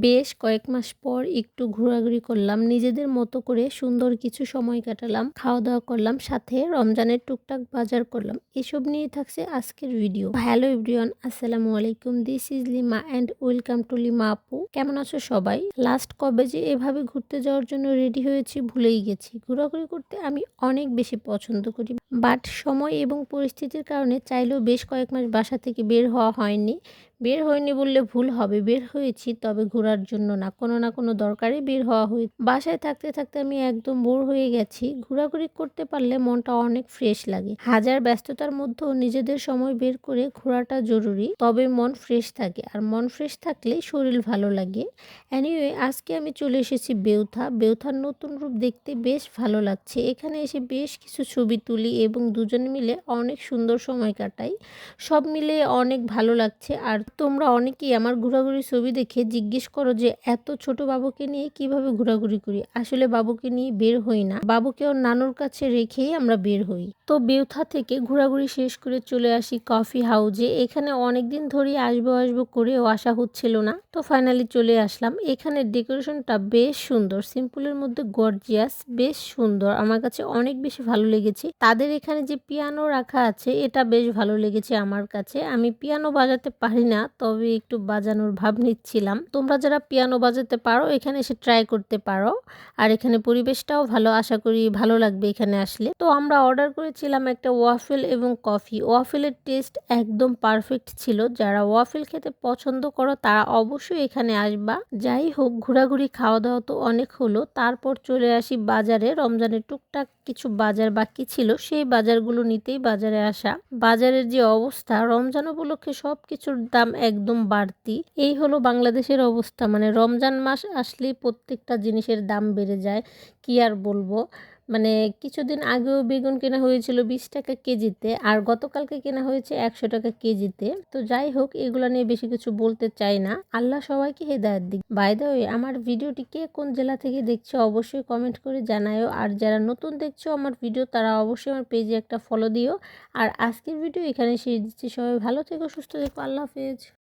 বেশ কয়েক মাস পর একটু ঘোরাঘুরি করলাম। নিজেদের মতো করে সুন্দর কিছু সময় কাটালাম। খাওয়া-দাওয়া করলাম। সাথে রমজানের টুকটাক বাজার করলাম। এসব নিয়ে থাকছে আজকের ভিডিও। হ্যালো এভরিওয়ান, আসসালামু আলাইকুম। This is lima and welcome to lima আপু। কেমন আছো সবাই? লাস্ট কবে যে এভাবে ঘুরতে যাওয়ার জন্য রেডি হয়েছি ভুলেই গেছি। ঘোরাঘুরি করতে আমি অনেক বেশি পছন্দ করি। বাট সময় এবং পরিস্থিতির কারণে চাইলেও বেশ কয়েক মাস বাসা থেকে বের হওয়া হয়নি। বের হয়নি বললে ভুল হবে। বের হয়েছি, তবে ঘোরার জন্য না। কোনো না কোনো দরকারে বের হওয়া বাসায় থাকতে থাকতে আমি একদম বোর হয়ে গেছি। ঘোরাঘুরি করতে পারলে মনটা অনেক ফ্রেশ লাগে। হাজার ব্যস্ততার মধ্যেও নিজেদের সময় বের করে ঘোরাটা জরুরি। তবে মন ফ্রেশ থাকে। আর মন ফ্রেশ থাকলে শরীর ভালো লাগে। এনিওয়ে, আজকে আমি চলে এসেছি বেউথা। বেউথার নতুন রূপ দেখতে বেশ ভালো লাগছে। এখানে এসে বেশ কিছু ছবি তুলি এবং দুজনে মিলে অনেক সুন্দর সময় কাটাই। সব মিলে অনেক ভালো লাগছে। আর তোমরা অনেকেই আমার ঘোরাঘুরির ছবি দেখে জিজ্ঞেস করো যে এত ছোট বাবুকে নিয়ে কিভাবে ঘোরাঘুরি করি। আসলে বাবুকে নিয়ে বের হই না, বাবুকে ওর নানুর কাছে রেখেই আমরা বের হই। তো বেউথা থেকে ঘোরাঘুরি শেষ করে চলে আসি কফি হাউজে। এখানে অনেকদিন ধরেই আসবো আসবো করেও আসা হচ্ছিল না, তো ফাইনালি চলে আসলাম। এখানে ডেকোরেশনটা বেশ সুন্দর, সিম্পলের মধ্যে গর্জিয়াস, বেশ সুন্দর। আমার কাছে অনেক বেশি ভালো লেগেছে। তাদের এখানে যে পিয়ানো রাখা আছে এটা বেশ ভালো লেগেছে আমার কাছে। আমি পিয়ানো বাজাতে পারি না, তবে একটু বাজানোর ভাব নিচ্ছিলাম। তোমরা যারা পিয়ানো বাজাতে পারো এখানে এসে ট্রাই করতে পারো। আর এখানে পরিবেশটাও ভালো, আশা করি ভালো লাগবে এখানে আসলে। তো আমরা অর্ডার করেছিলাম একটা ওয়াফেল এবং কফি। ওয়াফেলের টেস্ট একদম পারফেক্ট ছিল। যারা ওয়াফেল খেতে পছন্দ করো তারা অবশ্যই এখানে আসবা। যাই হোক, ঘোরাঘুরি খাওয়া দাওয়া তো অনেক হলো। তারপর চলে আসি বাজারে। রমজানের টুকটাক কিছু বাজার বাকি ছিল, সেই বাজারগুলো নিতেই বাজারে আসা। বাজারের যে অবস্থা, রমজান উপলক্ষে সব কিছুর দাম একদম বাড়তি। এই হলো বাংলাদেশের অবস্থা। মানে রমজান মাস আসলেই প্রত্যেকটা জিনিসের দাম বেড়ে যায়। কি আর বলবো। মানে কিছুদিন আগেও বেগুন কেনা হয়েছিল 20 টাকা কেজিতে, আর গতকালকে কেনা হয়েছে 100 টাকা কেজিতে। তো যাই হোক, এগুলো নিয়ে বেশি কিছু বলতে চাই না। আল্লাহ সবাইকে হেদায়েত দিক। বাই দ্য ওয়ে, আমার ভিডিওটি কে কোন জেলা থেকে দেখছো অবশ্যই কমেন্ট করে জানাও। আর যারা নতুন দেখছো আমার ভিডিও তারা অবশ্যই আমার পেজে একটা ফলো দিও। আর আজকের ভিডিও এখানে শেষ দিচ্ছি। সবাই ভালো থেকো, সুস্থ থেকো। আল্লাহ হাফেজ।